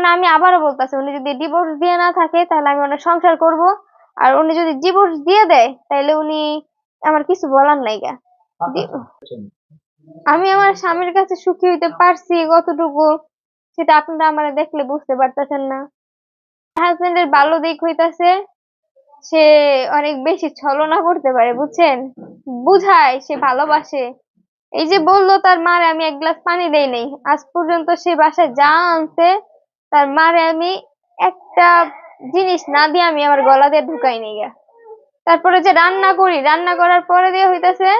মানে আমি আবারও বলতেছি, উনি যদি ডিভোর্স দিয়ে না থাকে তাহলে আমি ওনার সংসার করব, আর উনি যদি ডিভোর্স দিয়ে দেয় তাহলে উনি আমার কিছু বলার নাই গা। আচ্ছা, আমি আমার স্বামীর কাছে সুখী হইতে পারছি কতটুকু, সেটা আপনারা আমার দেখলে বুঝতে পারতেছেন না। হাজবেন্ডের ভালো দিক হইতাছে সে অনেক বেশি ছলনা করতে পারে, বুঝছেন? বুঝায় সে ভালোবাসে। এই যে বললো তার মারে আমি এক গ্লাস পানি দেই নাই, আজ পর্যন্ত সে বাসায় যা আনছে তার মারে আমি একটা জিনিস না দিয়ে আমি আমার গলা দিয়ে ঢুকাই নিই গা। তারপরে যে রান্না করি, রান্না করার পরে দিয়ে হইতাছে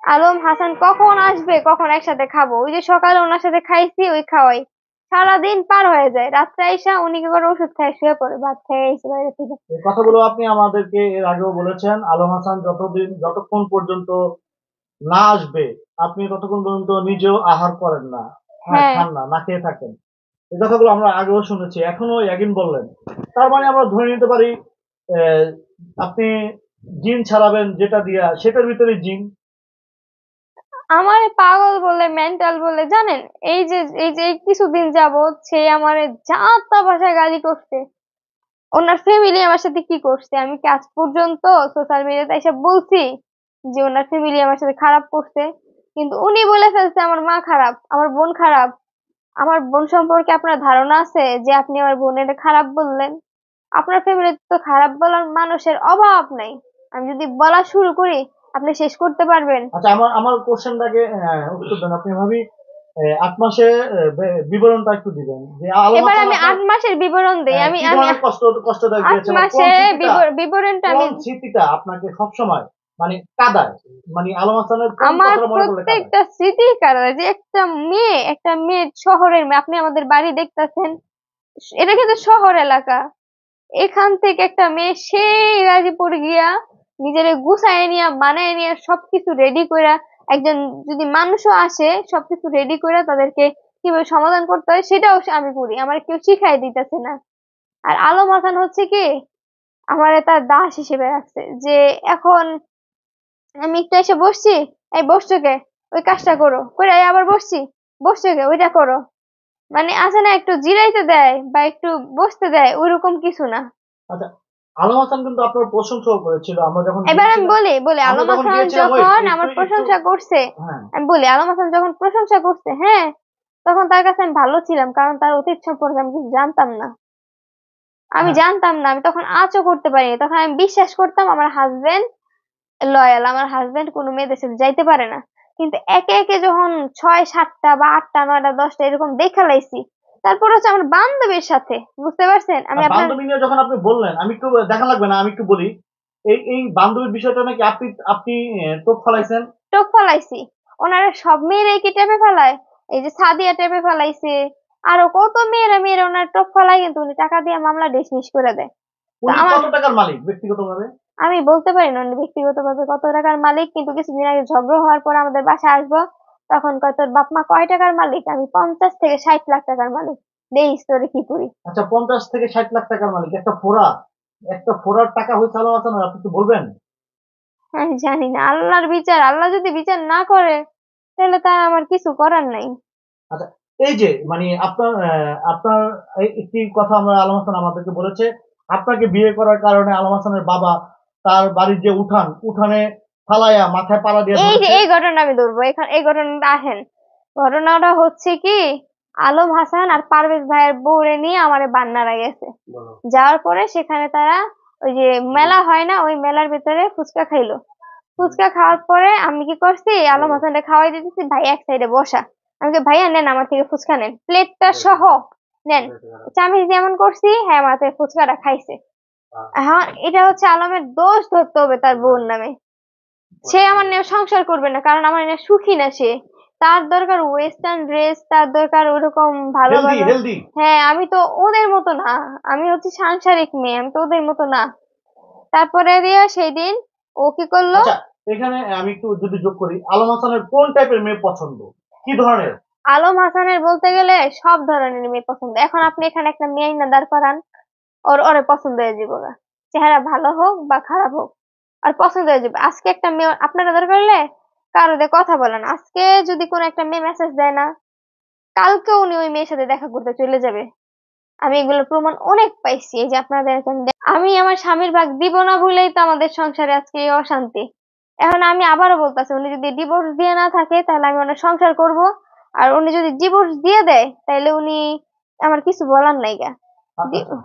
আলম হাসান কখন আসবে, কখন একসাথে খাবো। ওই যে সকালে ওনার সাথে খাইছি, ওই খাওয়াই সারাদিন পার হয়ে যায়। রাত্রে আইসা উনি কি করে, ওষুধ খাই শুয়ে পড়ে, ভাত খেয়ে এসে বাইরে থেকে। এই কথাগুলো আপনি আমাদেরকে এর আগেও বলেছেন। আলম হাসান যতক্ষণ পর্যন্ত না আসবে আপনি ততক্ষণ পর্যন্ত নিজেও আহার করেন না, হ্যাঁ, হ্যাঁ, খান না, না খেয়ে থাকেন। এই কথাগুলো আমরা আগেও শুনেছি, এখনো একদিন বললেন। তার মানে আমরা ধরে নিতে পারি আহ, আপনি জিন ছাড়াবেন যেটা দিয়া সেটার ভিতরে জিন। আমার পাগল বলে, মেন্টাল বলে, জানেন? এই যে কিছুদিন যাবত সে আমারে যা তা ভাষায় গালি করছে। ওনার ফ্যামিলি আমার সাথে কি করছে আমি কি আজ পর্যন্ত সোশ্যাল মিডিয়াতে এসে বলছি যে ওনার ফ্যামিলি আমার সাথে খারাপ করছে? কিন্তু উনি বলে ফেলছে আমার মা খারাপ, আমার বোন খারাপ। আমার বোন সম্পর্কে আপনার ধারণা আছে যে আপনি আমার বোনের খারাপ বললেন? আপনার ফ্যামিলিতে তো খারাপ বলার মানুষের অভাব নাই। আমি যদি বলা শুরু করি আপনি শেষ করতে পারবেন। আচ্ছা, আমার আমার কোশ্চেনটাকে উত্তর দেন আপনি ভাবি। 8 মাসে বিবরণটা একটু দিবেন যে আলম এবার হাসান আমি আপনার 8 মাসের বিবরণ দিই। আমি কি আমি ধরনের কষ্টদায়ক আট দিয়েছে, বা মাসে বিবরণটা আমি, কোন স্মৃতিটা আপনাকে সবসময় মানে কাঁদায়, মানে আলম হাসানের কোন আমার কথাটা মনে পড়লে কাঁদায়? প্রত্যেকটা স্মৃতি কারণে, যে একটা মেয়ে শহরের মেয়ে, আপনি আমাদের বাড়ি দেখতেছেন, এটা কিন্তু শহর এলাকা। এখান থেকে একটা মেয়ে সেই গাজীপুর গিয়া নিজের গুছায় নিয়া মানায় নিয়া সবকিছু রেডি কইরা, একজন যদি মানুষও আসে সবকিছু রেডি কইরা তাদেরকে কিভাবে সমাধান করতে হয় সেটাও আমি করি, আমার কেউ শিখাই দিতেছে না। আর আলম হাসান হচ্ছে কি, আমার তার দাস হিসেবে রাখছে, যে এখন আমি একটু এসে বসছি, এই বসছো কে, ওই কাজটা করো, করে এই আবার বসছি, বসছো কে, ওইটা করো। মানে আছে না, একটু জিরাইতে দেয় বা একটু বসতে দেয়, ওইরকম কিছু না। আচ্ছা, আলম হাসান কিন্তু আপনার প্রশংসাও করেছিল আমরা যখন এবার আমি গিয়েছিলাম। বলি বলি আমরা আলম যখন হাসান গিয়েছিলাম, ওয়েট, যখন একটু আমার একটু প্রশংসা করছে, হ্যাঁ। আমি বলি আলম হাসান যখন প্রশংসা করছে, হ্যাঁ, তখন তার কাছে আমি ভালো ছিলাম, কারণ তার অতীত সম্পর্কে আমি কিছু জানতাম না। আমি হ্যাঁ, জানতাম না, আমি তখন আঁচও করতে পারিনি, তখন আমি বিশ্বাস করতাম আমার হাজবেন্ড লয়াল, আমার হাজবেন্ড কোনো মেয়েদের সাথে যাইতে পারে না। কিন্তু একে একে যখন 6 7টা বা 8টা 9টা 10টা এরকম দেখা লাইছি, তারপর হচ্ছে আমার বান্ধবীর সাথে, বুঝতে পারছেন? আমি আর আপনার বান্ধবী নিয়ে যখন আপনি বললেন, আমি একটু দেখা লাগবে না, আমি একটু বলি। এই বান্ধবীর বিষয়টা নাকি আপনি আপনি টোপ ফলাইছেন। টক ফলাইছি। ওনারা সব মেয়েরাই কি টেপে ফেলায়? এই যে সাদিয়া টেপে ফেলাইছে, আরো কত মেয়েরা মেয়েরা ওনার টক ফলায়, কিন্তু উনি টাকা দিয়ে মামলা ডিসমিস করে দেয়। তো উনি আমার, কত টাকার মালিক ব্যক্তিগতভাবে? আমি বলতে পারি না উনি ব্যক্তিগতভাবে কত টাকার মালিক, কিন্তু কিছুদিন আগে ঝগড়া হওয়ার পর আমাদের বাসায় আসবো, তখন কয় তোর বাপ মা কয় টাকার মালিক, আমি 50 থেকে 60 লাখ টাকার মালিক, দেখিস তোরে কি করি। আচ্ছা, 50 থেকে 60 লাখ টাকার মালিক একটা ফোরার টাকা হয়েছে আলম হাসানের, আপনি কি বলবেন? আমি জানি না, আল্লাহর বিচার, আল্লাহ যদি বিচার না করে তাহলে তার আমার কিছু করার নাই। আচ্ছা, এই যে মানে আপনার একটি কথা আমরা আলম হাসান আমাদেরকে বলেছে, আপনাকে বিয়ে করার কারণে আলম হাসানের বাবা তার বাড়ির যে উঠানে ফালাইয়া মাথায় পাড়া দিয়ে এই যে ধরেছে। এই ঘটনা আমি ধরবো, এখন এই ঘটনাটা আসেন। ঘটনাটা হচ্ছে কি, আলম হাসান আর পারভেজ ভাইয়ের বউরে নিয়ে আমারে বান্নারা গেছে। যাওয়ার পরে সেখানে তারা ওই যে মেলা হয় না, ওই মেলার ভিতরে ফুচকা খাইলো। ফুচকা খাওয়ার পরে আমি কি করছি, আলম হাসানকে খাওয়াই দিতেছি, ভাই এক সাইডে বসা। আমি কি, ভাইয়া নেন আমার থেকে ফুচকা নেন, প্লেটটা সহ নেন। চামিচ যেমন করছি, হ্যাঁ, আমার থেকে ফুচকাটা খাইছে। হ্যাঁ, এটা হচ্ছে আলমের দোষ ধরতে হবে তার বোন নামে। সে আমার নিয়ে সংসার করবে না, কারণ আমার নিয়ে সুখী না সে। তার দরকার ওয়েস্টার্ন ড্রেস, তার দরকার ওরকম ভালো হেলদি ভালো। হেলদি। হ্যাঁ, আমি তো ওদের মতো না, আমি হচ্ছে সাংসারিক মেয়ে, আমি তো ওদের মতো না। তারপরে দিয়া সেই দিন ও কি করলো, আচ্ছা, এখানে আমি একটু যদি যোগ করি, আলম হাসানের কোন টাইপের মেয়ে পছন্দ, কি ধরনের? আলম হাসানের বলতে গেলে সব ধরনের মেয়ে পছন্দ। এখন আপনি এখানে একটা মেয়ে না দাঁড় করান, ওরে পছন্দ হয়ে যাবো গা। চেহারা ভালো হোক বা খারাপ হোক, আর পছন্দ হয়ে যাবে। আজকে একটা মেয়ে আপনারা দরকার হলে কারো দিয়ে কথা বলেন, আজকে যদি কোনো একটা মেয়ে মেসেজ দেয় না, কালকে উনি ওই মেয়ের সাথে দেখা করতে চলে যাবে। আমি এগুলোর প্রমাণ অনেক পাইছি, এই যে আপনাদের আমি আমার স্বামীর ভাগ দিব না বলেই তো আমাদের সংসারে আজকে এই অশান্তি। এখন আমি আবারও বলতেছি, উনি যদি ডিভোর্স দিয়ে না থাকে তাহলে আমি ওনার সংসার করব, আর উনি যদি ডিভোর্স দিয়ে দেয় তাহলে উনি আমার কিছু বলার নাই গা। আচ্ছা